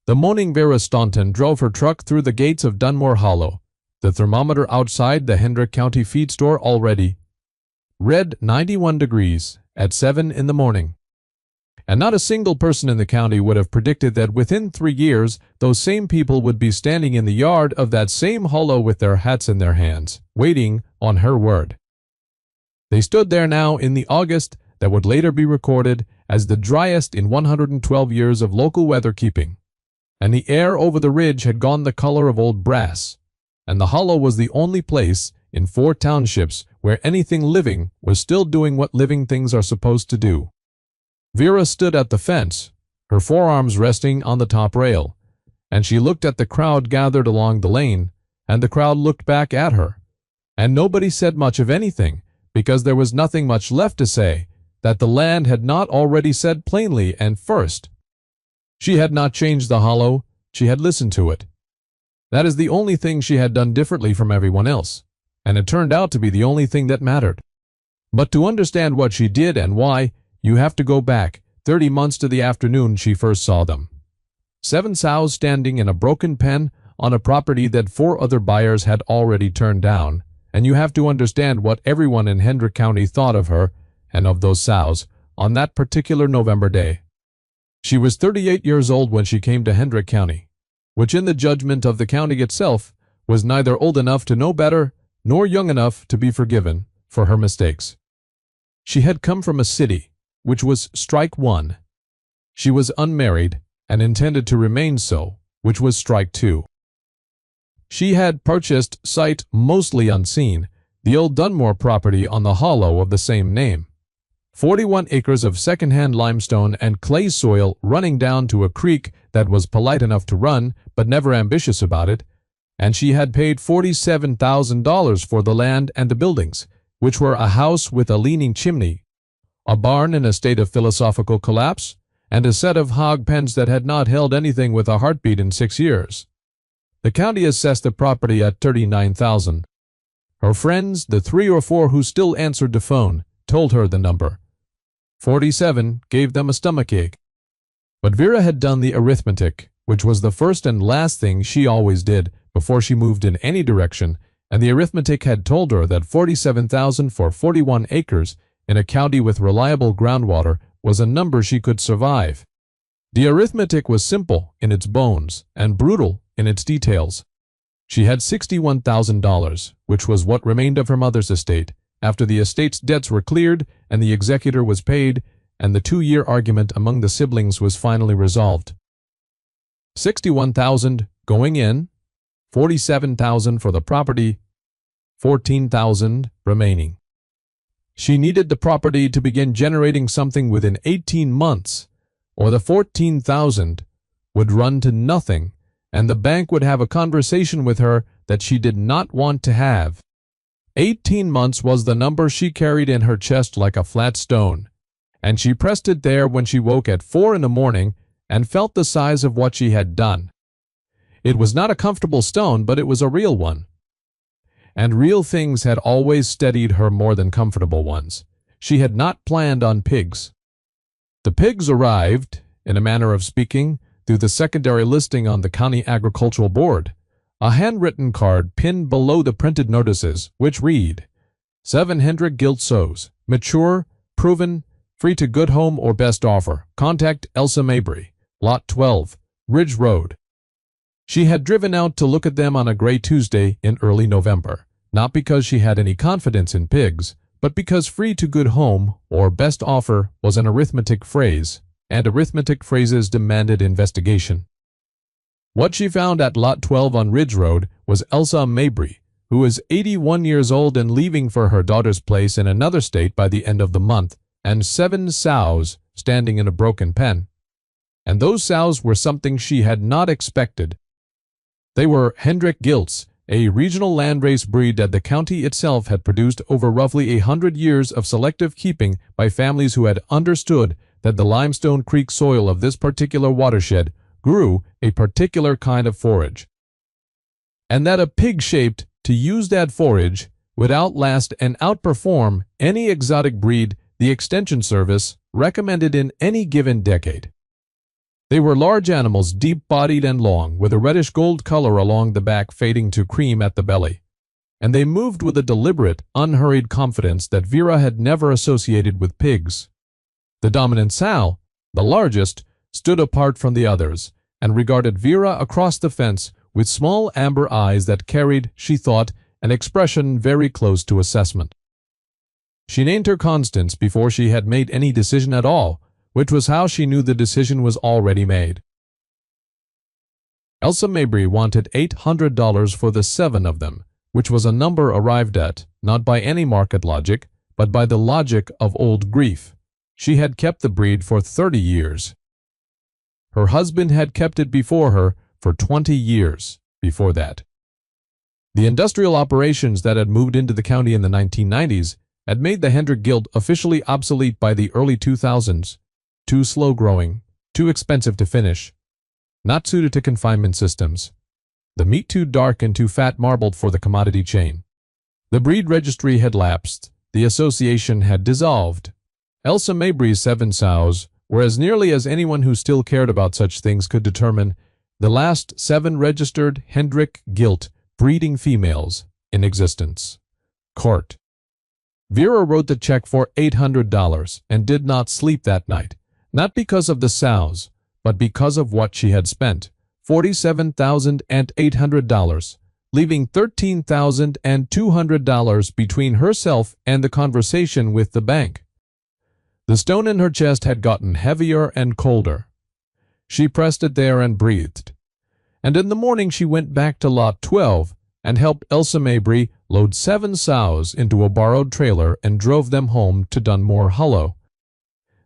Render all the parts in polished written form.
The morning Vera Staunton drove her truck through the gates of Dunmore Hollow. The thermometer outside the Hendrick County feed store already read 91 degrees at 7 in the morning. And not a single person in the county would have predicted that within 3 years, those same people would be standing in the yard of that same hollow with their hats in their hands, waiting on her word. They stood there now in the August that would later be recorded as the driest in 112 years of local weather keeping. And the air over the ridge had gone the color of old brass, and the hollow was the only place in 4 townships where anything living was still doing what living things are supposed to do. Vera stood at the fence, her forearms resting on the top rail, and she looked at the crowd gathered along the lane, and the crowd looked back at her. And nobody said much of anything, because there was nothing much left to say that the land had not already said plainly and first. She had not changed the hollow, she had listened to it. That is the only thing she had done differently from everyone else, and it turned out to be the only thing that mattered. But to understand what she did and why, you have to go back 30 months to the afternoon she first saw them. 7 sows standing in a broken pen on a property that 4 other buyers had already turned down, and you have to understand what everyone in Hendrick County thought of her and of those sows on that particular November day. She was 38 years old when she came to Hendrick County, which in the judgment of the county itself was neither old enough to know better nor young enough to be forgiven for her mistakes. She had come from a city which was strike 1. She was unmarried and intended to remain so, which was strike 2. She had purchased, sight mostly unseen, the old Dunmore property on the hollow of the same name. 41 acres of second-hand limestone and clay soil running down to a creek that was polite enough to run, but never ambitious about it, and she had paid $47,000 for the land and the buildings, which were a house with a leaning chimney, a barn in a state of philosophical collapse, and a set of hog pens that had not held anything with a heartbeat in 6 years. The county assessed the property at $39,000. Her friends, the 3 or 4 who still answered the phone, told her the number. 47 gave them a stomachache. But Vera had done the arithmetic, which was the first and last thing she always did before she moved in any direction, and the arithmetic had told her that $47,000 for 41 acres in a county with reliable groundwater was a number she could survive. The arithmetic was simple in its bones and brutal in its details. She had $61,000, which was what remained of her mother's estate, after the estate's debts were cleared and the executor was paid, and the 2-year argument among the siblings was finally resolved. $61,000 going in, $47,000 for the property, $14,000 remaining. She needed the property to begin generating something within 18 months, or the $14,000 would run to nothing, and the bank would have a conversation with her that she did not want to have. 18 months was the number she carried in her chest like a flat stone, and she pressed it there when she woke at 4 in the morning and felt the size of what she had done. It was not a comfortable stone, but it was a real one. And real things had always steadied her more than comfortable ones. She had not planned on pigs. The pigs arrived, in a manner of speaking, through the secondary listing on the County Agricultural Board, a handwritten card pinned below the printed notices, which read, 7 Hendrick gilt sows, mature, proven, free to good home or best offer. Contact Elsa Mabry, Lot 12, Ridge Road. She had driven out to look at them on a gray Tuesday in early November, not because she had any confidence in pigs, but because free to good home or best offer was an arithmetic phrase, and arithmetic phrases demanded investigation. What she found at Lot 12 on Ridge Road was Elsa Mabry, who was 81 years old and leaving for her daughter's place in another state by the end of the month, and 7 sows standing in a broken pen. And those sows were something she had not expected. They were Hendrick Gilts, a regional landrace breed that the county itself had produced over roughly 100 years of selective keeping by families who had understood that the limestone creek soil of this particular watershed grew a particular kind of forage, and that a pig shaped to use that forage would outlast and outperform any exotic breed the Extension Service recommended in any given decade. They were large animals, deep-bodied and long, with a reddish-gold color along the back fading to cream at the belly. And they moved with a deliberate, unhurried confidence that Vera had never associated with pigs. The dominant sow, the largest, stood apart from the others, and regarded Vera across the fence with small amber eyes that carried, she thought, an expression very close to assessment. She named her Constance before she had made any decision at all, which was how she knew the decision was already made. Elsa Mabry wanted $800 for the 7 of them, which was a number arrived at, not by any market logic, but by the logic of old grief. She had kept the breed for 30 years. Her husband had kept it before her for 20 years before that. The industrial operations that had moved into the county in the 1990s had made the Hendrick Gilt officially obsolete by the early 2000s. Too slow-growing, too expensive to finish, not suited to confinement systems. The meat too dark and too fat marbled for the commodity chain. The breed registry had lapsed, the association had dissolved. Elsa Mabry's 7 sows were, as nearly as anyone who still cared about such things could determine, the last 7 registered Hendrick Gilt breeding females in existence. Court. Vera wrote the check for $800 and did not sleep that night, not because of the sows, but because of what she had spent, $47,800, leaving $13,200 between herself and the conversation with the bank. The stone in her chest had gotten heavier and colder. She pressed it there and breathed. And in the morning she went back to Lot 12 and helped Elsa Mabry load 7 sows into a borrowed trailer and drove them home to Dunmore Hollow.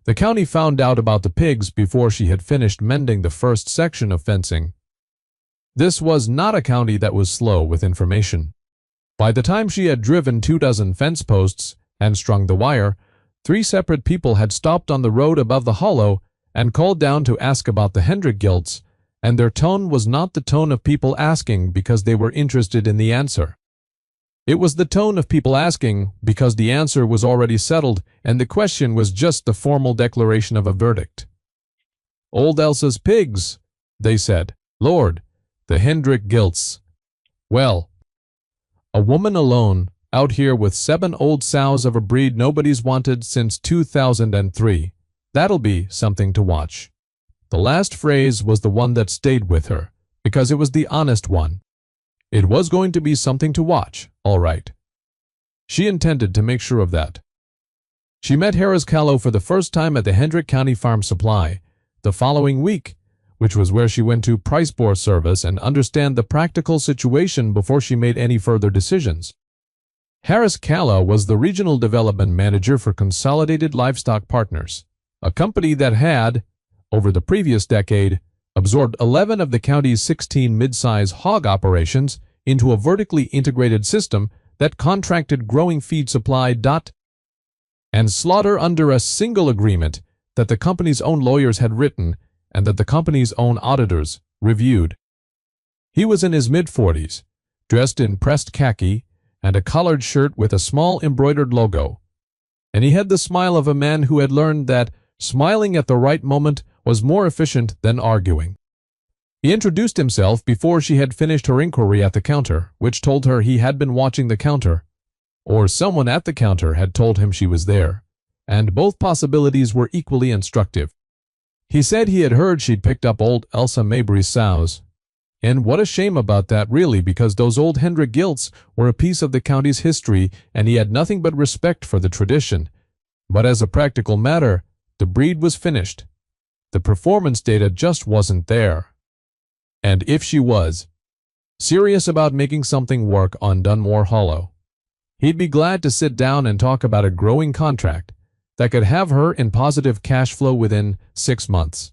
The county found out about the pigs before she had finished mending the first section of fencing. This was not a county that was slow with information. By the time she had driven 24 fence posts and strung the wire, 3 separate people had stopped on the road above the hollow and called down to ask about the Hendrick Gilts, and their tone was not the tone of people asking because they were interested in the answer. It was the tone of people asking because the answer was already settled and the question was just the formal declaration of a verdict. "Old Elsa's pigs," they said. "Lord, the Hendrick Gilts. Well, a woman alone out here with 7 old sows of a breed nobody's wanted since 2003. That'll be something to watch." The last phrase was the one that stayed with her, because it was the honest one. It was going to be something to watch, all right. She intended to make sure of that. She met Harris Callow for the first time at the Hendrick County Farm Supply the following week, which was where she went to price bore service and understand the practical situation before she made any further decisions. Harris Callow was the regional development manager for Consolidated Livestock Partners, a company that had, over the previous decade, absorbed 11 of the county's 16 mid-size hog operations into a vertically integrated system that contracted growing feed supply and slaughter under a single agreement that the company's own lawyers had written and that the company's own auditors reviewed. He was in his mid-40s, dressed in pressed khaki and a collared shirt with a small embroidered logo, and he had the smile of a man who had learned that smiling at the right moment was more efficient than arguing. He introduced himself before she had finished her inquiry at the counter, which told her he had been watching the counter, or someone at the counter had told him she was there, and both possibilities were equally instructive. He said he had heard she'd picked up old Elsa Mabry's sows, and what a shame about that really, because those old Hendrick Gilts were a piece of the county's history and he had nothing but respect for the tradition. But as a practical matter, the breed was finished. The performance data just wasn't there. And if she was serious about making something work on Dunmore Hollow, he'd be glad to sit down and talk about a growing contract that could have her in positive cash flow within 6 months.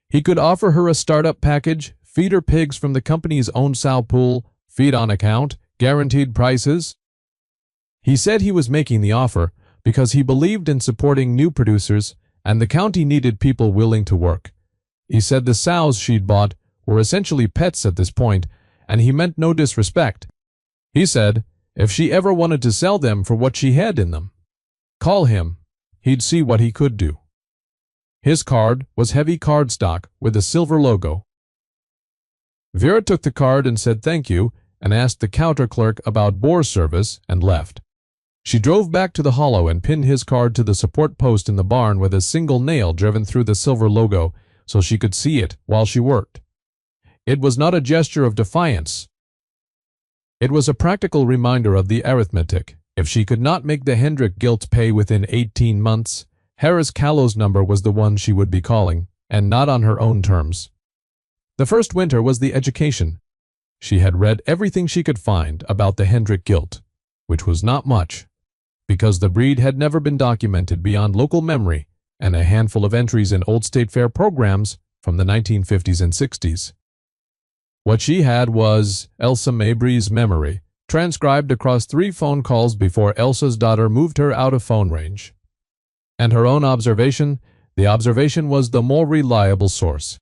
He could offer her a startup package, feed her pigs from the company's own sow pool, feed on account, guaranteed prices. He said he was making the offer because he believed in supporting new producers and the county needed people willing to work. He said the sows she'd bought were essentially pets at this point, and he meant no disrespect. He said if she ever wanted to sell them for what she had in them, call him. He'd see what he could do. His card was heavy cardstock with a silver logo. Vera took the card and said thank you and asked the counter clerk about bore service and left. She drove back to the hollow and pinned his card to the support post in the barn with a single nail driven through the silver logo so she could see it while she worked. It was not a gesture of defiance. It was a practical reminder of the arithmetic. If she could not make the Hendrik guilt pay within 18 months, Harris Callow's number was the one she would be calling, and not on her own terms. The first winter was the education. She had read everything she could find about the Hendrik guilt, which was not much, because the breed had never been documented beyond local memory and a handful of entries in old state fair programs from the 1950s and 60s. What she had was Elsa Mabry's memory, transcribed across 3 phone calls before Elsa's daughter moved her out of phone range. And her own observation, the observation was the more reliable source.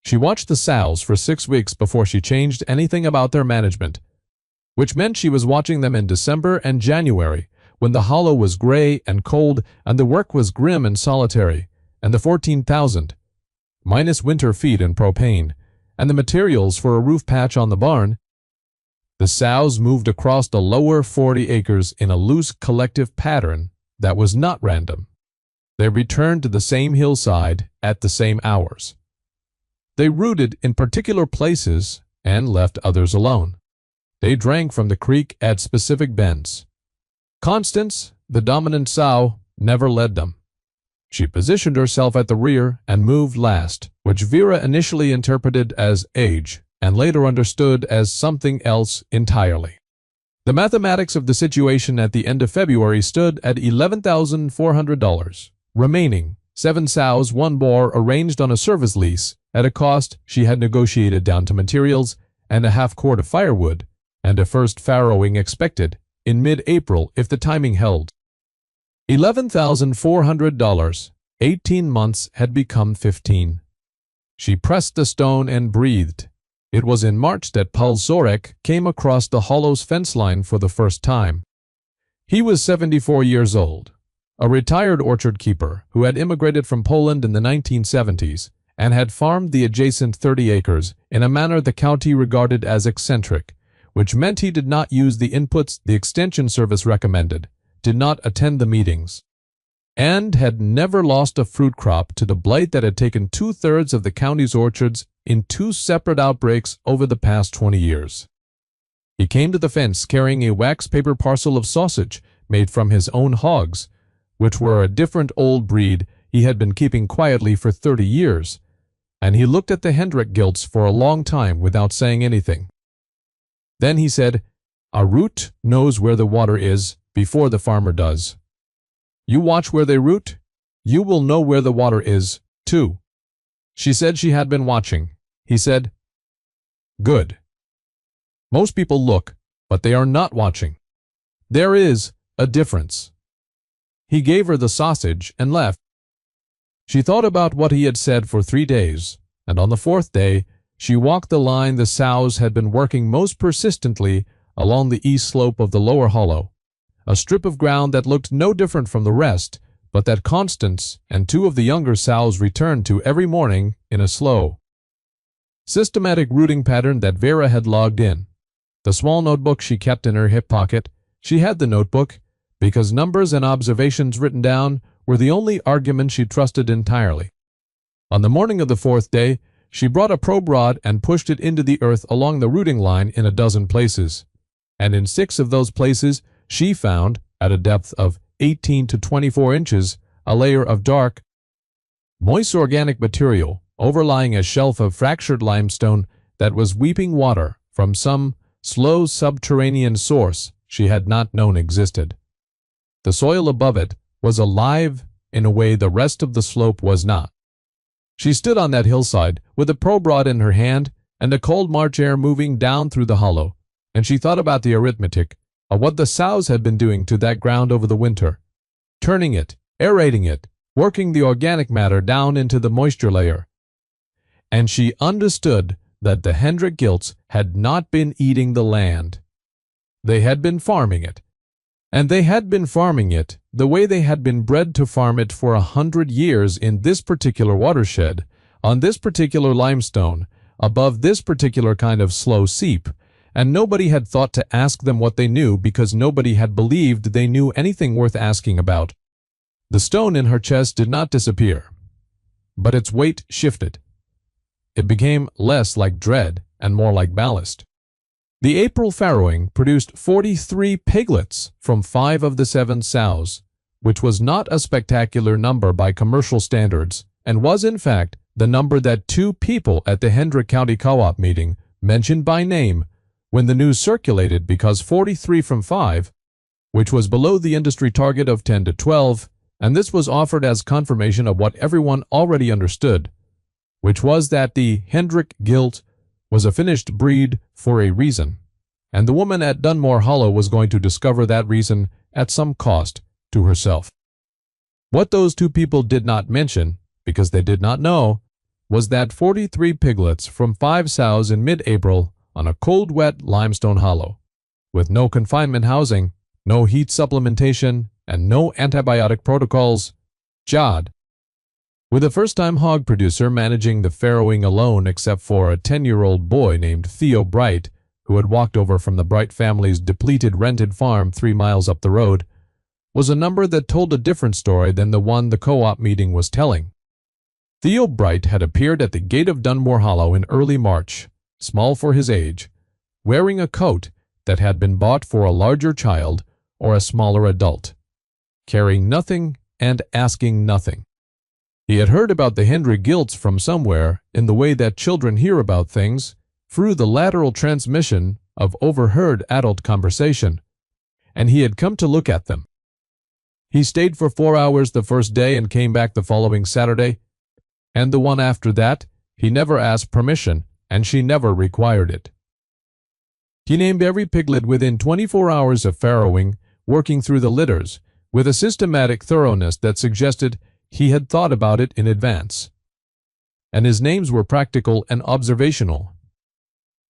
She watched the Sows for 6 weeks before she changed anything about their management, which meant she was watching them in December and January, when the hollow was gray and cold and the work was grim and solitary, and the 14,000, minus winter feed and propane, and the materials for a roof patch on the barn. The Sows moved across the lower 40 acres in a loose collective pattern that was not random. They returned to the same hillside at the same hours. They rooted in particular places and left others alone. They drank from the creek at specific bends. Constance, the dominant sow, never led them. She positioned herself at the rear and moved last, which Vera initially interpreted as age and later understood as something else entirely. The mathematics of the situation at the end of February stood at $11,400, remaining 7 sows, 1 boar arranged on a service lease at a cost she had negotiated down to materials and a half quart of firewood, and a first farrowing expected in mid-April if the timing held. $11,400, 18 months had become 15. She pressed the stone and breathed. It was in March that Paul Zorek came across the hollow's fence line for the first time. He was 74 years old, a retired orchard keeper who had immigrated from Poland in the 1970s and had farmed the adjacent 30 acres in a manner the county regarded as eccentric, which meant he did not use the inputs the Extension Service recommended, did not attend the meetings, and had never lost a fruit crop to the blight that had taken 2/3 of the county's orchards in 2 separate outbreaks over the past 20 years. He came to the fence carrying a wax paper parcel of sausage made from his own hogs, which were a different old breed he had been keeping quietly for 30 years, and he looked at the Hendrik gilts for a long time without saying anything. Then he said, "A root knows where the water is before the farmer does. You watch where they root, you will know where the water is, too." She said she had been watching. He said, "Good. Most people look, but they are not watching. There is a difference." He gave her the sausage and left. She thought about what he had said for 3 days, and on the 4th day, she walked the line the sows had been working most persistently along the east slope of the lower hollow, a strip of ground that looked no different from the rest, but that Constance and 2 of the younger sows returned to every morning in a slow, systematic rooting pattern that Vera had logged in. The small notebook she kept in her hip pocket, she had the notebook because numbers and observations written down were the only argument she trusted entirely. On the morning of the 4th day, she brought a probe rod and pushed it into the earth along the rooting line in a dozen places, and in 6 of those places she found, at a depth of 18 to 24 inches, a layer of dark, moist organic material overlying a shelf of fractured limestone that was weeping water from some slow subterranean source she had not known existed. The soil above it was alive in a way the rest of the slope was not. She stood on that hillside with a probe rod in her hand and the cold March air moving down through the hollow, and she thought about the arithmetic of what the sows had been doing to that ground over the winter, turning it, aerating it, working the organic matter down into the moisture layer. And she understood that the Hendrik gilts had not been eating the land. They had been farming it, and they had been farming it the way they had been bred to farm it for 100 years in this particular watershed, on this particular limestone, above this particular kind of slow seep, and nobody had thought to ask them what they knew because nobody had believed they knew anything worth asking about. The stone in her chest did not disappear, but its weight shifted. It became less like dread and more like ballast. The April farrowing produced 43 piglets from 5 of the 7 sows, which was not a spectacular number by commercial standards, and was in fact the number that 2 people at the Hendrick County Co-op meeting mentioned by name when the news circulated, because 43 from 5, which was below the industry target of 10 to 12, and this was offered as confirmation of what everyone already understood, which was that the Hendrick gilt was a finished breed for a reason, and the woman at Dunmore Hollow was going to discover that reason at some cost to herself. What those 2 people did not mention, because they did not know, was that 43 piglets from 5 sows in mid-April on a cold, wet limestone hollow, with no confinement housing, no heat supplementation, and no antibiotic protocols, Jod, with a first-time hog producer managing the farrowing alone except for a 10-year-old boy named Theo Bright, who had walked over from the Bright family's depleted rented farm 3 miles up the road, was a number that told a different story than the one the co-op meeting was telling. Theo Bright had appeared at the gate of Dunmore Hollow in early March, small for his age, wearing a coat that had been bought for a larger child or a smaller adult, carrying nothing and asking nothing. He had heard about the Hendrick gilts from somewhere in the way that children hear about things, through the lateral transmission of overheard adult conversation, and he had come to look at them. He stayed for 4 hours the first day and came back the following Saturday, and the one after that he never asked permission, and she never required it. He named every piglet within 24 hours of farrowing, working through the litters, with a systematic thoroughness that suggested he had thought about it in advance. And his names were practical and observational.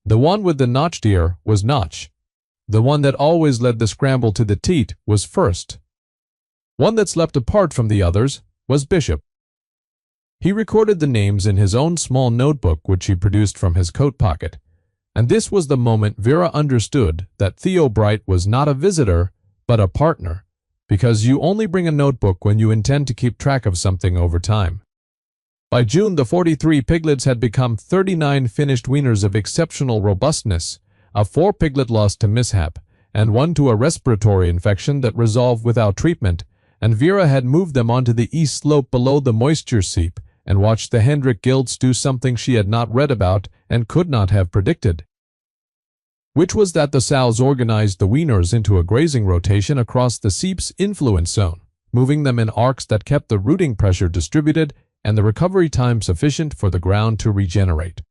The one with the notched ear was Notch. The one that always led the scramble to the teat was First. One that slept apart from the others was Bishop. He recorded the names in his own small notebook, which he produced from his coat pocket, and this was the moment Vera understood that Theo Bright was not a visitor, but a partner, because you only bring a notebook when you intend to keep track of something over time. By June, the 43 piglets had become 39 finished weaners of exceptional robustness, a 4 piglet lost to mishap, and 1 to a respiratory infection that resolved without treatment, and Vera had moved them onto the east slope below the moisture seep and watched the Hendrick gilts do something she had not read about and could not have predicted, which was that the sows organized the weaners into a grazing rotation across the seep's influence zone, moving them in arcs that kept the rooting pressure distributed and the recovery time sufficient for the ground to regenerate.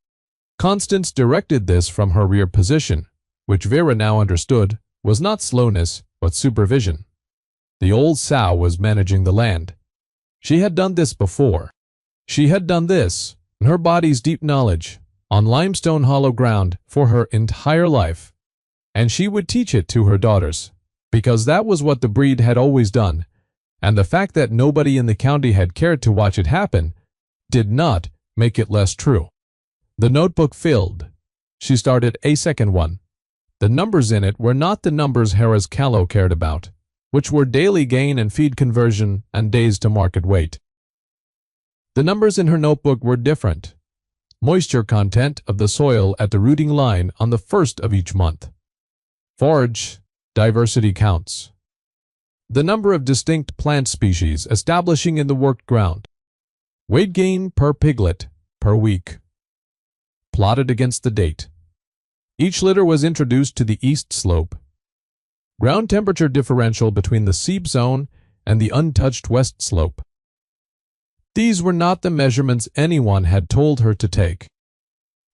Constance directed this from her rear position, which Vera now understood was not slowness but supervision. The old sow was managing the land. She had done this before. She had done this, in her body's deep knowledge, on limestone hollow ground for her entire life, and she would teach it to her daughters, because that was what the breed had always done, and the fact that nobody in the county had cared to watch it happen did not make it less true. The notebook filled. She started a second one. The numbers in it were not the numbers Harris Callow cared about, which were daily gain and feed conversion and days to market weight. The numbers in her notebook were different. Moisture content of the soil at the rooting line on the first of each month. Forage diversity counts. The number of distinct plant species establishing in the worked ground. Weight gain per piglet per week. Plotted against the date. Each litter was introduced to the east slope. Ground temperature differential between the seep zone and the untouched west slope. These were not the measurements anyone had told her to take.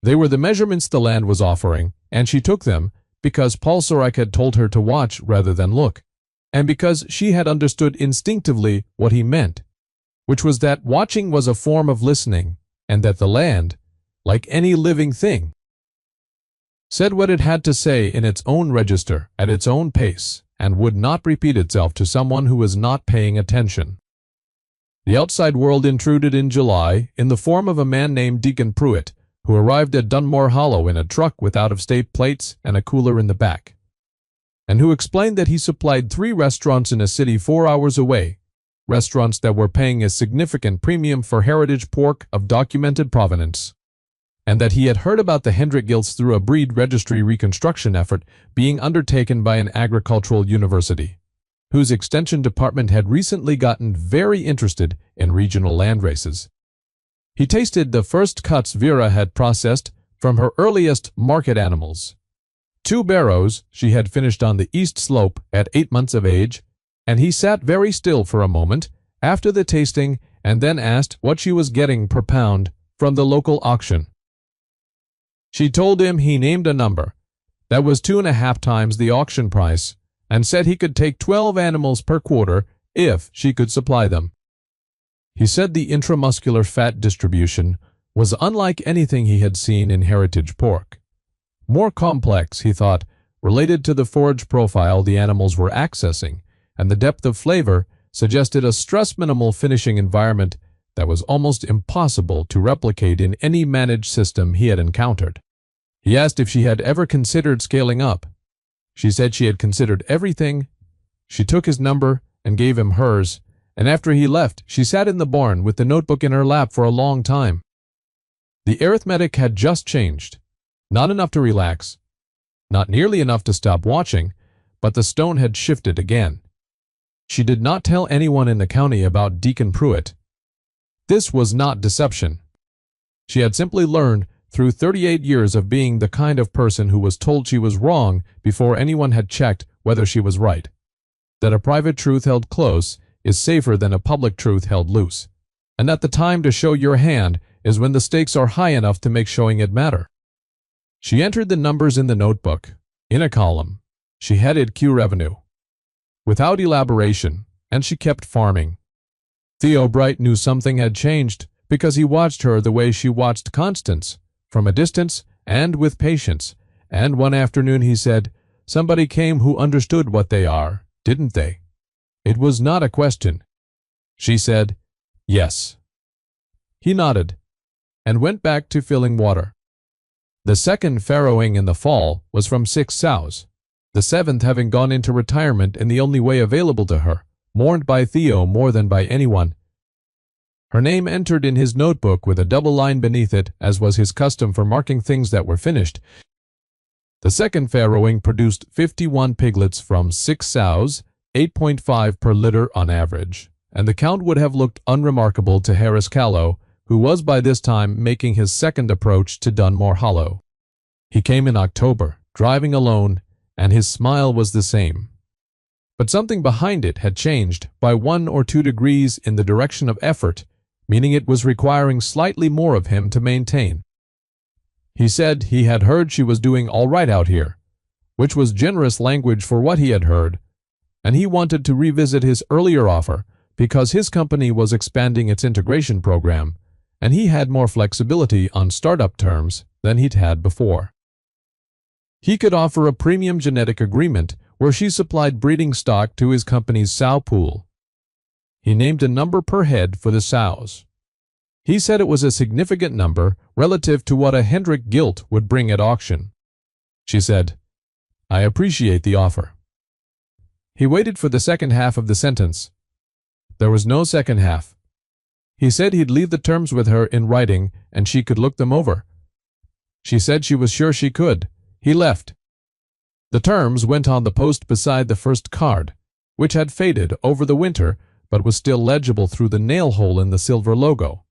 They were the measurements the land was offering, and she took them because Paul Sorek had told her to watch rather than look, and because she had understood instinctively what he meant, which was that watching was a form of listening, and that the land, like any living thing, said what it had to say in its own register, at its own pace, and would not repeat itself to someone who was not paying attention. The outside world intruded in July in the form of a man named Deacon Pruitt, who arrived at Dunmore Hollow in a truck with out-of-state plates and a cooler in the back, and who explained that he supplied 3 restaurants in a city 4 hours away, restaurants that were paying a significant premium for heritage pork of documented provenance, and that he had heard about the Hendrick Gilts through a breed registry reconstruction effort being undertaken by an agricultural university, whose extension department had recently gotten very interested in regional land races. He tasted the first cuts Vera had processed from her earliest market animals. 2 barrows she had finished on the east slope at 8 months of age, and he sat very still for a moment after the tasting and then asked what she was getting per pound from the local auction. She told him he named a number that was 2.5 times the auction price and said he could take 12 animals per quarter if she could supply them. He said the intramuscular fat distribution was unlike anything he had seen in heritage pork. More complex, he thought, related to the forage profile the animals were accessing, and the depth of flavor suggested a stress-minimal finishing environment that was almost impossible to replicate in any managed system he had encountered. He asked if she had ever considered scaling up. She said she had considered everything. She took his number and gave him hers, and after he left, she sat in the barn with the notebook in her lap for a long time. The arithmetic had just changed. Not enough to relax, not nearly enough to stop watching, but the stone had shifted again. She did not tell anyone in the county about Deacon Pruitt. This was not deception. She had simply learned through 38 years of being the kind of person who was told she was wrong before anyone had checked whether she was right, that a private truth held close is safer than a public truth held loose, and that the time to show your hand is when the stakes are high enough to make showing it matter. She entered the numbers in the notebook, in a column. She headed Q revenue, without elaboration, and she kept farming. Theo Bright knew something had changed because he watched her the way she watched Constance, from a distance and with patience, and one afternoon he said, "Somebody came who understood what they are, didn't they?" It was not a question. She said, "Yes." He nodded, and went back to filling water. The second farrowing in the fall was from 6 sows, the 7th having gone into retirement in the only way available to her, mourned by Theo more than by anyone. Her name entered in his notebook with a double line beneath it, as was his custom for marking things that were finished. The second farrowing produced 51 piglets from 6 sows, 8.5 per litter on average, and the count would have looked unremarkable to Harris Callow, who was by this time making his second approach to Dunmore Hollow. He came in October, driving alone, and his smile was the same. But something behind it had changed by 1 or 2 degrees in the direction of effort, meaning it was requiring slightly more of him to maintain. He said he had heard she was doing all right out here, which was generous language for what he had heard, and he wanted to revisit his earlier offer because his company was expanding its integration program, and he had more flexibility on startup terms than he'd had before. He could offer a premium genetic agreement where she supplied breeding stock to his company's sow pool. He named a number per head for the sows. He said it was a significant number relative to what a Hendrick Gilt would bring at auction. She said, "I appreciate the offer." He waited for the second half of the sentence. There was no second half. He said he'd leave the terms with her in writing and she could look them over. She said she was sure she could. He left. The terms went on the post beside the first card, which had faded over the winter but was still legible through the nail hole in the silver logo.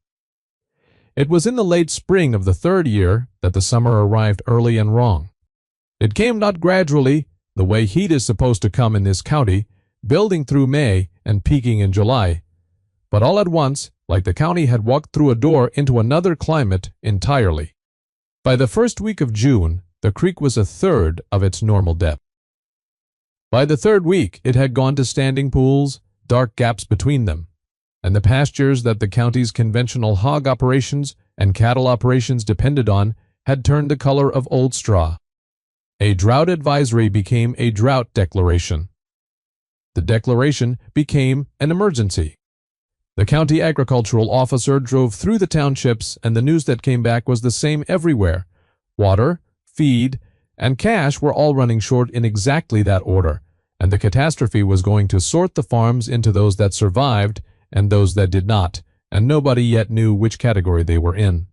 It was in the late spring of the 3rd year that the summer arrived early and wrong. It came not gradually, the way heat is supposed to come in this county, building through May and peaking in July, but all at once, like the county had walked through a door into another climate entirely. By the first week of June, the creek was 1/3 of its normal depth. By the 3rd week, it had gone to standing pools, dark gaps between them, and the pastures that the county's conventional hog operations and cattle operations depended on had turned the color of old straw. A drought advisory became a drought declaration. the declaration became an emergency. The county agricultural officer drove through the townships, and the news that came back was the same everywhere. Water, feed, and cash were all running short in exactly that order, and the catastrophe was going to sort the farms into those that survived and those that did not, and nobody yet knew which category they were in.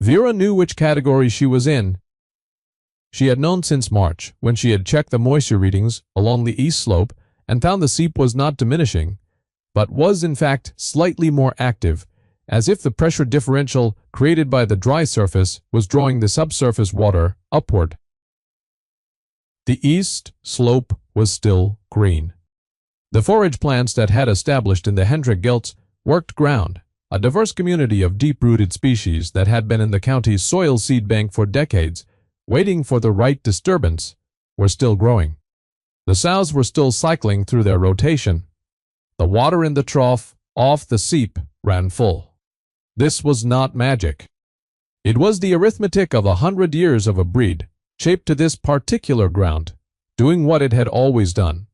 Vera knew which category she was in. She had known since March, when she had checked the moisture readings along the east slope and found the seep was not diminishing, but was in fact slightly more active, as if the pressure differential created by the dry surface was drawing the subsurface water upward. The east slope was still green. The forage plants that had established in the Hendrick Gilts worked ground, a diverse community of deep-rooted species that had been in the county's soil seed bank for decades, waiting for the right disturbance, were still growing. The sows were still cycling through their rotation. The water in the trough off the seep ran full. This was not magic. It was the arithmetic of 100 years of a breed, shaped to this particular ground, doing what it had always done,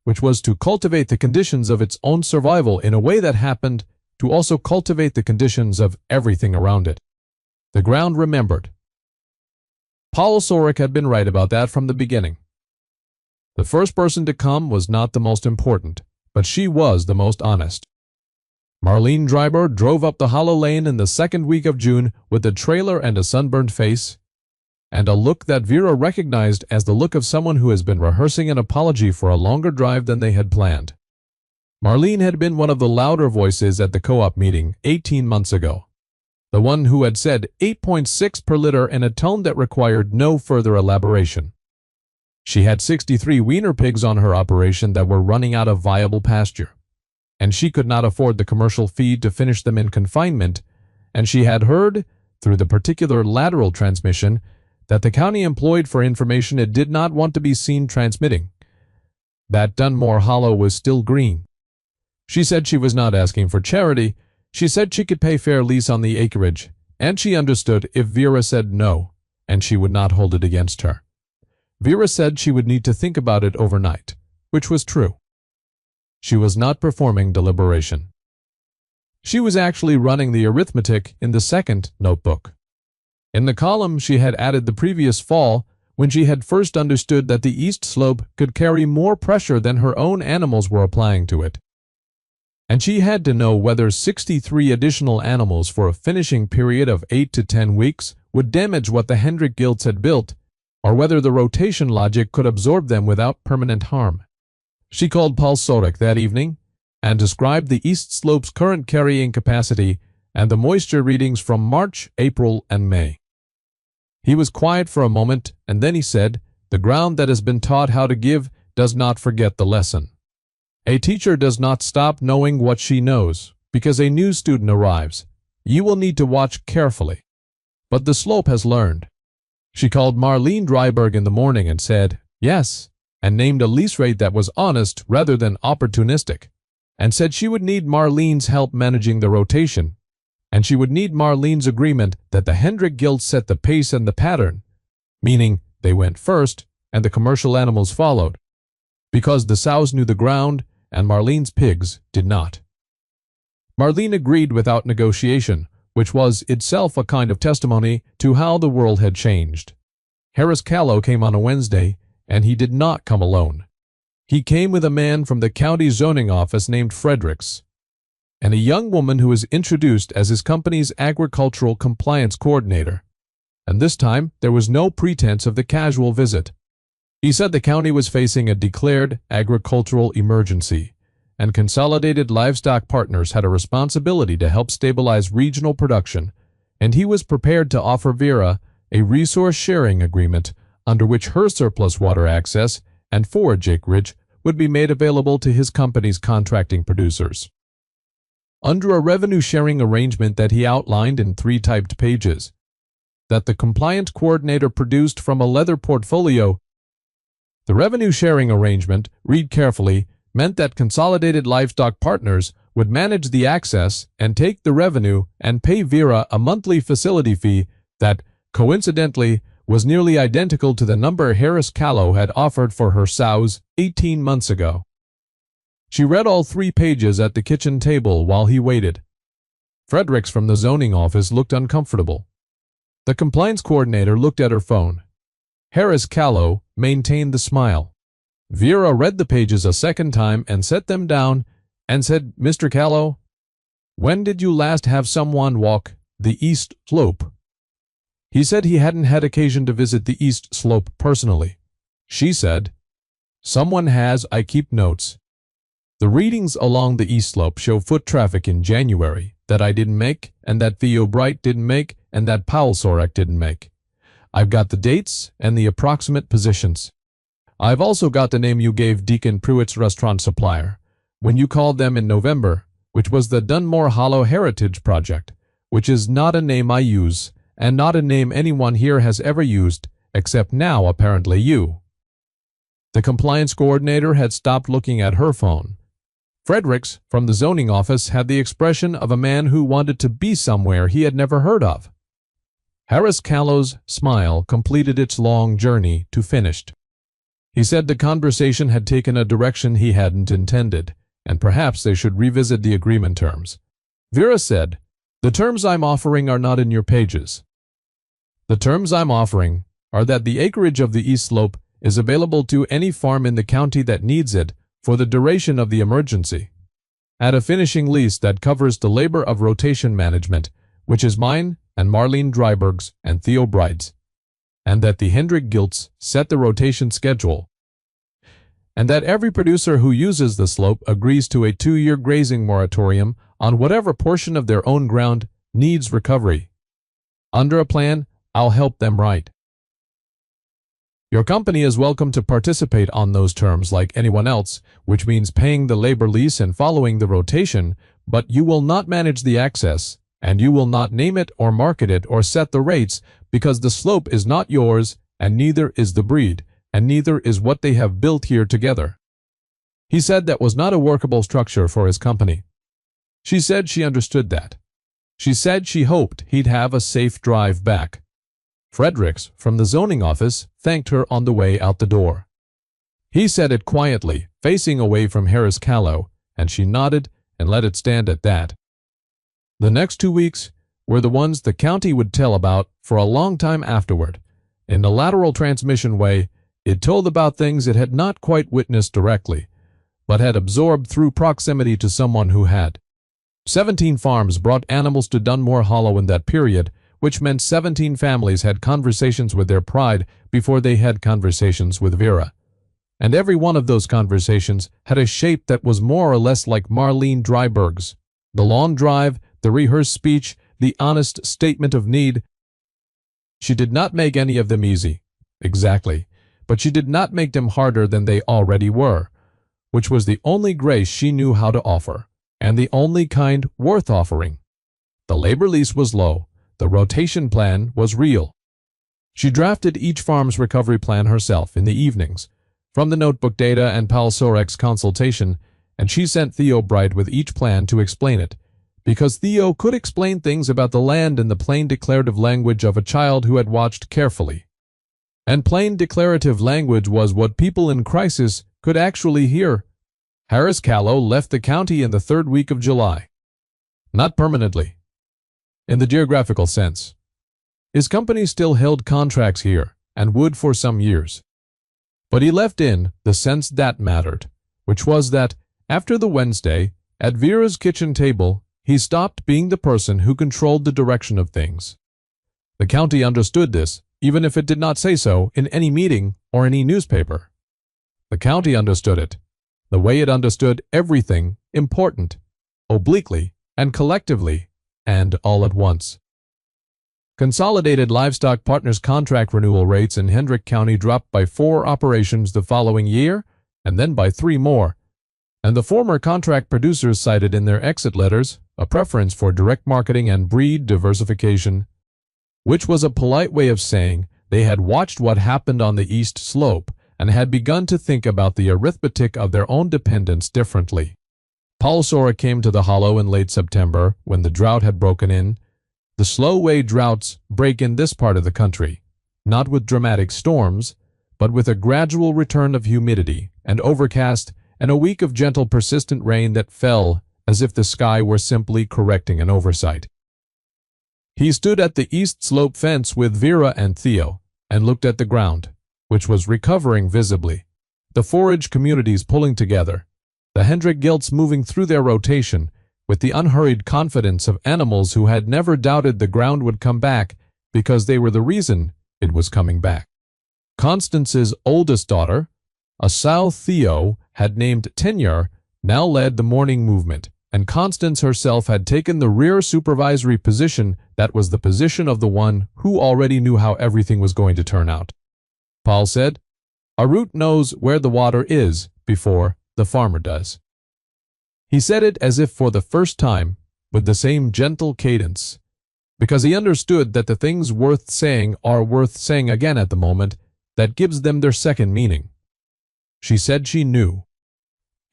which was to cultivate the conditions of its own survival in a way that happened to also cultivate the conditions of everything around it. The ground remembered. Paul Sorick had been right about that from the beginning. The first person to come was not the most important, but she was the most honest. Marlene Dryber drove up the hollow lane in the second week of June with a trailer and a sunburned face, and a look that Vera recognized as the look of someone who has been rehearsing an apology for a longer drive than they had planned. Marlene had been one of the louder voices at the co-op meeting 18 months ago, the one who had said 8.6 per liter in a tone that required no further elaboration. She had 63 weaner pigs on her operation that were running out of viable pasture, and she could not afford the commercial feed to finish them in confinement, and she had heard, through the particular lateral transmission, that the county employed for information it did not want to be seen transmitting, that Dunmore Hollow was still green. She said she was not asking for charity. She said she could pay fair lease on the acreage, and she understood if Vera said no, and she would not hold it against her. Vera said she would need to think about it overnight, which was true. She was not performing deliberation. She was actually running the arithmetic in the second notebook. In the column she had added the previous fall, when she had first understood that the east slope could carry more pressure than her own animals were applying to it. And she had to know whether 63 additional animals for a finishing period of 8 to 10 weeks would damage what the Hendrick Gilts had built, or whether the rotation logic could absorb them without permanent harm. She called Paul Sorick that evening and described the east slope's current carrying capacity and the moisture readings from March, April, and May. He was quiet for a moment, and then he said, "The ground that has been taught how to give does not forget the lesson. A teacher does not stop knowing what she knows because a new student arrives. You will need to watch carefully. But the slope has learned." She called Marlene Dryberg in the morning and said, "Yes," and named a lease rate that was honest rather than opportunistic, and said she would need Marlene's help managing the rotation, and she would need Marlene's agreement that the Hendrick Guild set the pace and the pattern, meaning they went first and the commercial animals followed, because the sows knew the ground and Marlene's pigs did not. Marlene agreed without negotiation, which was itself a kind of testimony to how the world had changed. Harris Callow came on a Wednesday, and he did not come alone. He came with a man from the county zoning office named Fredericks, and a young woman who was introduced as his company's agricultural compliance coordinator. And this time there was no pretense of the casual visit. He said the county was facing a declared agricultural emergency, and Consolidated Livestock Partners had a responsibility to help stabilize regional production, and he was prepared to offer Vera a resource-sharing agreement under which her surplus water access and forage acreage would be made available to his company's contracting producers. Under a revenue-sharing arrangement that he outlined in 3 typed pages, that the compliance coordinator produced from a leather portfolio, the revenue-sharing arrangement, read carefully, meant that Consolidated Livestock Partners would manage the access and take the revenue and pay Vera a monthly facility fee that, coincidentally, was nearly identical to the number Harris Callow had offered for her sows 18 months ago. She read all 3 pages at the kitchen table while he waited. Fredericks from the zoning office looked uncomfortable. The compliance coordinator looked at her phone. Harris Callow maintained the smile. Vera read the pages a second time and set them down and said, "Mr. Callow, when did you last have someone walk the East Slope?" He said he hadn't had occasion to visit the East Slope personally. She said, "Someone has, I keep notes. The readings along the East Slope show foot traffic in January that I didn't make, and that Theo Bright didn't make, and that Powell Sorek didn't make. I've got the dates and the approximate positions. I've also got the name you gave Deacon Pruitt's restaurant supplier when you called them in November, which was the Dunmore Hollow Heritage Project, which is not a name I use, and not a name anyone here has ever used, except now apparently you." The compliance coordinator had stopped looking at her phone. Fredericks from the zoning office had the expression of a man who wanted to be somewhere he had never heard of. Harris Callow's smile completed its long journey to finished. He said the conversation had taken a direction he hadn't intended, and perhaps they should revisit the agreement terms. Vera said, "The terms I'm offering are not in your pages. The terms I'm offering are that the acreage of the East Slope is available to any farm in the county that needs it for the duration of the emergency, at a finishing lease that covers the labor of rotation management, which is mine and Marlene Dryberg's and Theo Bright's, and that the Hendrick Gilts set the rotation schedule, and that every producer who uses the slope agrees to a 2-year grazing moratorium on whatever portion of their own ground needs recovery. Under a plan I'll help them write. Your company is welcome to participate on those terms like anyone else, which means paying the labor lease and following the rotation, but you will not manage the access, and you will not name it or market it or set the rates, because the slope is not yours, and neither is the breed, and neither is what they have built here together." He said that was not a workable structure for his company. She said she understood that. She said she hoped he'd have a safe drive back. Fredericks from the zoning office thanked her on the way out the door. He said it quietly, facing away from Harris Callow, and she nodded and let it stand at that. The next 2 weeks were the ones the county would tell about for a long time afterward. In the lateral transmission way, it told about things it had not quite witnessed directly, but had absorbed through proximity to someone who had. 17 farms brought animals to Dunmore Hollow in that period, which meant 17 families had conversations with their pride before they had conversations with Vera. And every one of those conversations had a shape that was more or less like Marlene Dryberg's. The lawn drive, the rehearsed speech, the honest statement of need. She did not make any of them easy, exactly, but she did not make them harder than they already were, which was the only grace she knew how to offer, and the only kind worth offering. The labor lease was low. The rotation plan was real. She drafted each farm's recovery plan herself in the evenings, from the notebook data and Powell Sorek's consultation, and she sent Theo Bright with each plan to explain it, because Theo could explain things about the land in the plain declarative language of a child who had watched carefully. And plain declarative language was what people in crisis could actually hear. Harris Callow left the county in the 3rd week of July. Not permanently, in the geographical sense. His company still held contracts here, and would for some years. But he left in the sense that mattered, which was that, after the Wednesday, at Vera's kitchen table, he stopped being the person who controlled the direction of things. The county understood this, even if it did not say so in any meeting or any newspaper. The county understood it, the way it understood everything important, obliquely and collectively, and all at once. Consolidated Livestock Partners contract renewal rates in Hendrick County dropped by 4 operations the following year, and then by 3 more, and the former contract producers cited in their exit letters a preference for direct marketing and breed diversification, which was a polite way of saying they had watched what happened on the East Slope and had begun to think about the arithmetic of their own dependence differently. Powell Sorek came to the Hollow in late September when the drought had broken in. The slow way droughts break in this part of the country, not with dramatic storms, but with a gradual return of humidity and overcast and a week of gentle, persistent rain that fell as if the sky were simply correcting an oversight. He stood at the east slope fence with Vera and Theo and looked at the ground, which was recovering visibly, the forage communities pulling together, the Hendrik gilts moving through their rotation with the unhurried confidence of animals who had never doubted the ground would come back because they were the reason it was coming back. Constance's oldest daughter, a sow Theo had named Tenure, now led the morning movement, and Constance herself had taken the rear supervisory position that was the position of the one who already knew how everything was going to turn out. Paul said, "A root knows where the water is before the farmer does." He said it as if for the first time, with the same gentle cadence, because he understood that the things worth saying are worth saying again at the moment that gives them their second meaning. She said she knew.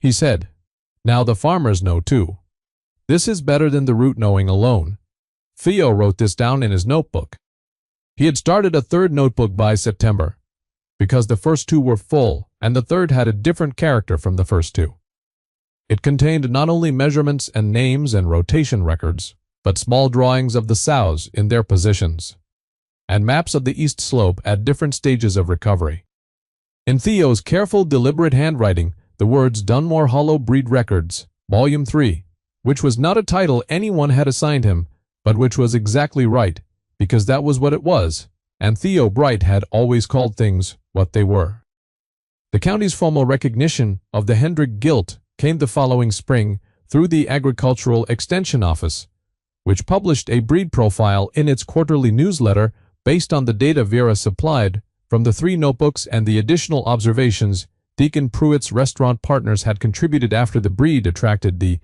He said, "Now the farmers know too. This is better than the root knowing alone." Theo wrote this down in his notebook. He had started a third notebook by September, because the first two were full, and the third had a different character from the first two. It contained not only measurements and names and rotation records, but small drawings of the sows in their positions, and maps of the east slope at different stages of recovery. In Theo's careful, deliberate handwriting, the words Dunmore Hollow Breed Records, Volume 3, which was not a title anyone had assigned him, but which was exactly right, because that was what it was, and Theo Bright had always called things what they were. The county's formal recognition of the Hendrik gilt came the following spring through the Agricultural Extension Office, which published a breed profile in its quarterly newsletter based on the data Vera supplied from the 3 notebooks and the additional observations Deacon Pruitt's restaurant partners had contributed after the breed attracted the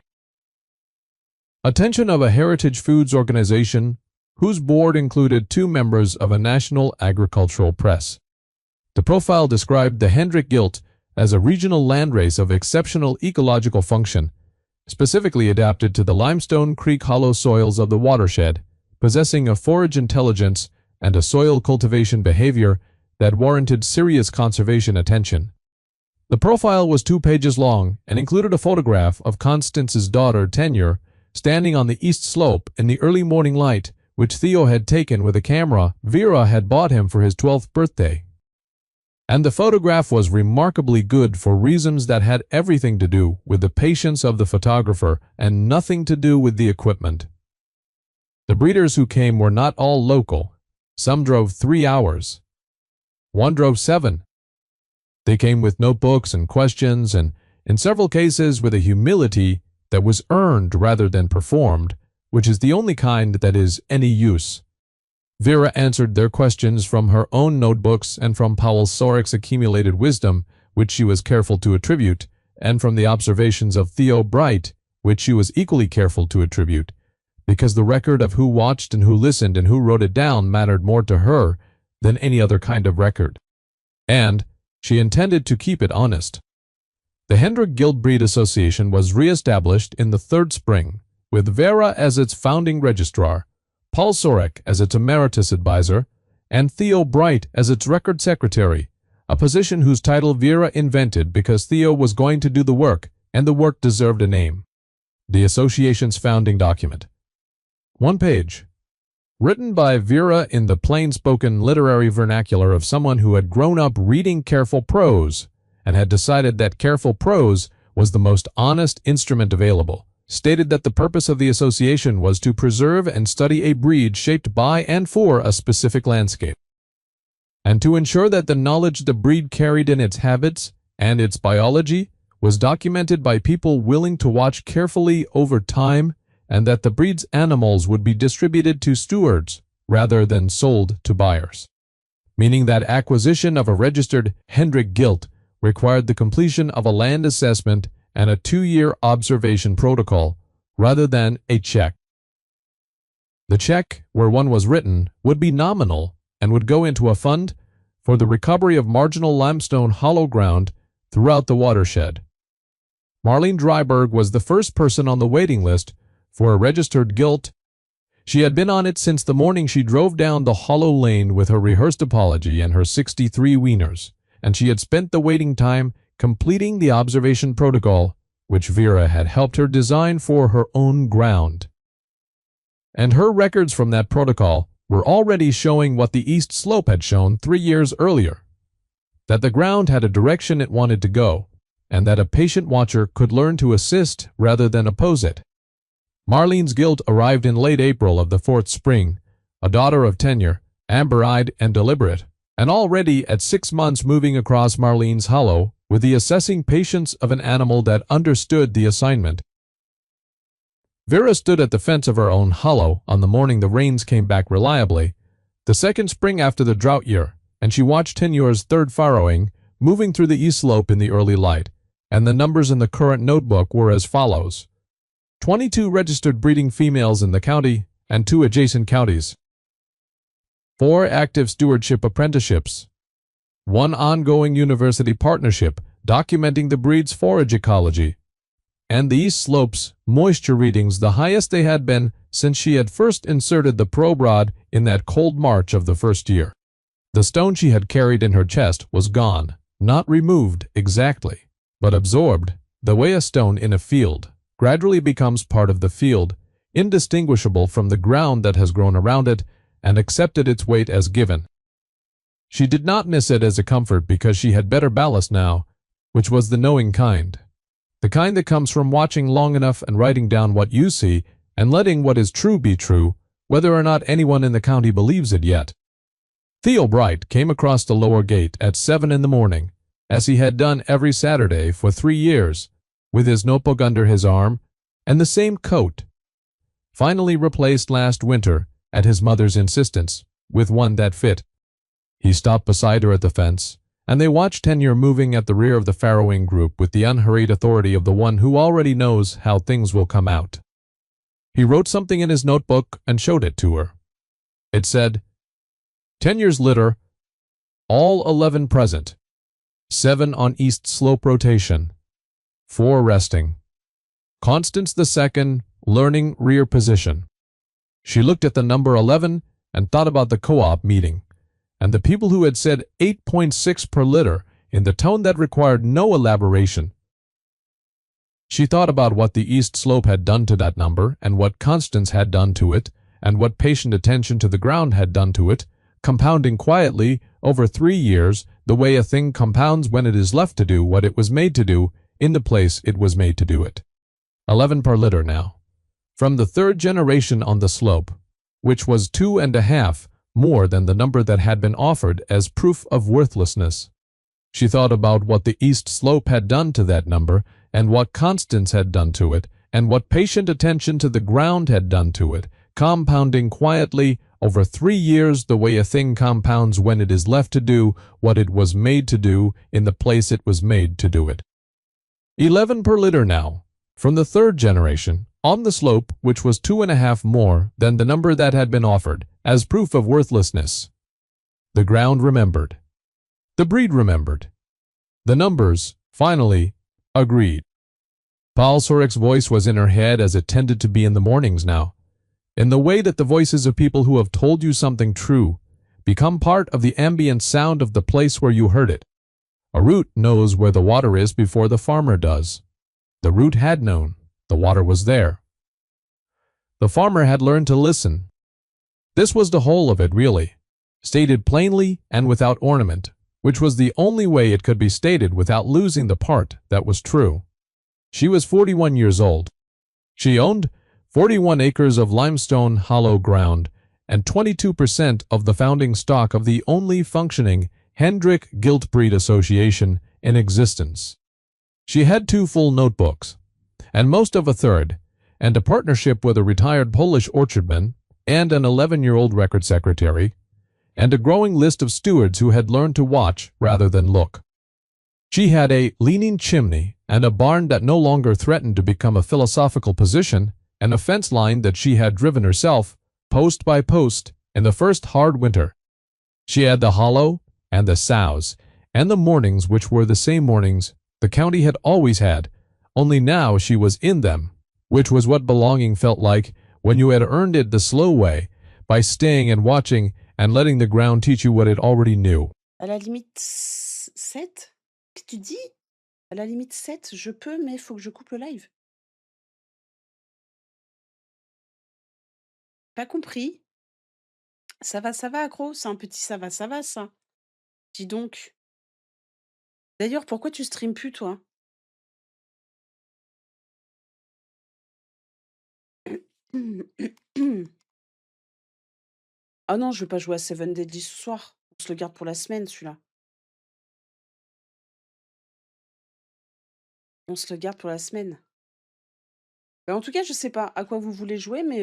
attention of a heritage foods organization whose board included 2 members of a national agricultural press. The profile described the Hendrik gilt as a regional landrace of exceptional ecological function, specifically adapted to the limestone creek hollow soils of the watershed, possessing a forage intelligence and a soil cultivation behavior that warranted serious conservation attention. The profile was 2 pages long and included a photograph of Constance's daughter, Tenure, standing on the east slope in the early morning light, which Theo had taken with a camera Vera had bought him for his 12th birthday. And the photograph was remarkably good for reasons that had everything to do with the patience of the photographer and nothing to do with the equipment. The breeders who came were not all local. Some drove 3 hours. One drove 7. They came with notebooks and questions, and in several cases with a humility that was earned rather than performed, which is the only kind that is any use. Vera answered their questions from her own notebooks and from Powell Sorik's accumulated wisdom, which she was careful to attribute, and from the observations of Theo Bright, which she was equally careful to attribute, because the record of who watched and who listened and who wrote it down mattered more to her than any other kind of record. And she intended to keep it honest. The Hendrik Gilt Breed Association was re-established in the 3rd spring, with Vera as its founding registrar, Paul Sorik as its emeritus advisor, and Theo Bright as its record secretary, a position whose title Vera invented because Theo was going to do the work, and the work deserved a name. The association's founding document. 1 page. Written by Vera in the plain-spoken literary vernacular of someone who had grown up reading careful prose and had decided that careful prose was the most honest instrument available, stated that the purpose of the association was to preserve and study a breed shaped by and for a specific landscape, and to ensure that the knowledge the breed carried in its habits and its biology was documented by people willing to watch carefully over time, and that the breed's animals would be distributed to stewards rather than sold to buyers, meaning that acquisition of a registered Hendrik gilt required the completion of a land assessment and a 2-year observation protocol rather than a check. The check, where one was written, would be nominal and would go into a fund for the recovery of marginal limestone hollow ground throughout the watershed. Marlene Dryberg was the first person on the waiting list for a registered gilt. She had been on it since the morning she drove down the hollow lane with her rehearsed apology and her 63 wieners, and she had spent the waiting time completing the observation protocol, which Vera had helped her design for her own ground. And her records from that protocol were already showing what the east slope had shown 3 years earlier, that the ground had a direction it wanted to go, and that a patient watcher could learn to assist rather than oppose it. Marlene's guilt arrived in late April of the fourth spring, a daughter of tenure, amber-eyed and deliberate, and already at 6 months moving across Marlene's hollow with the assessing patience of an animal that understood the assignment. Vera stood at the fence of her own hollow on the morning the rains came back reliably, the second spring after the drought year, and she watched Tenure's third farrowing moving through the east slope in the early light, and the numbers in the current notebook were as follows: 22 registered breeding females in the county and 2 adjacent counties, 4 active stewardship apprenticeships, 1 ongoing university partnership documenting the breed's forage ecology, and the east slope's moisture readings the highest they had been since she had first inserted the probe rod in that cold March of the first year. The stone she had carried in her chest was gone, not removed exactly, but absorbed, the way a stone in a field gradually becomes part of the field, indistinguishable from the ground that has grown around it, and accepted its weight as given. She did not miss it as a comfort because she had better ballast now, which was the knowing kind. The kind that comes from watching long enough and writing down what you see and letting what is true be true, whether or not anyone in the county believes it yet. Theo Bright came across the lower gate at 7 in the morning, as he had done every Saturday for 3 years, with his notebook under his arm and the same coat, finally replaced last winter, at his mother's insistence, with one that fit. He stopped beside her at the fence, and they watched Tenure moving at the rear of the farrowing group with the unhurried authority of the one who already knows how things will come out. He wrote something in his notebook and showed it to her. It said, "Tenure's litter, all 11 present, 7 on east slope rotation, 4 resting. Constance the second, learning rear position." She looked at the number 11 and thought about the co-op meeting, and the people who had said 8.6 per litter in the tone that required no elaboration. She thought about what the east slope had done to that number, and what Constance had done to it, and what patient attention to the ground had done to it, compounding quietly over 3 years the way a thing compounds when it is left to do what it was made to do in the place it was made to do it. 11 per litter now. From the 3rd generation on the slope, which was 2.5 more than the number that had been offered as proof of worthlessness. She thought about what the east slope had done to that number, and what Constance had done to it, and what patient attention to the ground had done to it, compounding quietly over 3 years the way a thing compounds when it is left to do what it was made to do in the place it was made to do it. 11 per litter now, from the 3rd generation, on the slope which was 2.5 more than the number that had been offered, as proof of worthlessness. The ground remembered. The breed remembered. The numbers, finally, agreed. Paul Surek's voice was in her head as it tended to be in the mornings now, in the way that the voices of people who have told you something true become part of the ambient sound of the place where you heard it. A root knows where the water is before the farmer does. The root had known. The water was there. The farmer had learned to listen. This was the whole of it, really, stated plainly and without ornament, which was the only way it could be stated without losing the part that was true. She was 41 years old. She owned 41 acres of limestone hollow ground and 22% of the founding stock of the only functioning Hendrick Gilt Breed Association in existence. She had 2 full notebooks, and most of a 3rd, and a partnership with a retired Polish orchardman, and an 11-year-old record secretary, and a growing list of stewards who had learned to watch rather than look. She had a leaning chimney and a barn that no longer threatened to become a philosophical position, and a fence line that she had driven herself, post by post, in the first hard winter. She had the hollow and the sows, and the mornings which were the same mornings the county had always had, only now she was in them, which was what belonging felt like when you had earned it the slow way, by staying and watching and letting the ground teach you what it already knew. À la limite, 7? Que tu dis? À la limite 7, je peux, mais faut que je coupe le live. Pas compris. Ça va, gros? C'est un petit ça va, ça. Dis donc. D'ailleurs, pourquoi tu streames plus, toi? Ah non, je vais pas jouer à Seven Deadly ce soir. On se le garde pour la semaine, celui-là. On se le garde pour la semaine. Bah, en tout cas, je sais pas à quoi vous voulez jouer, mais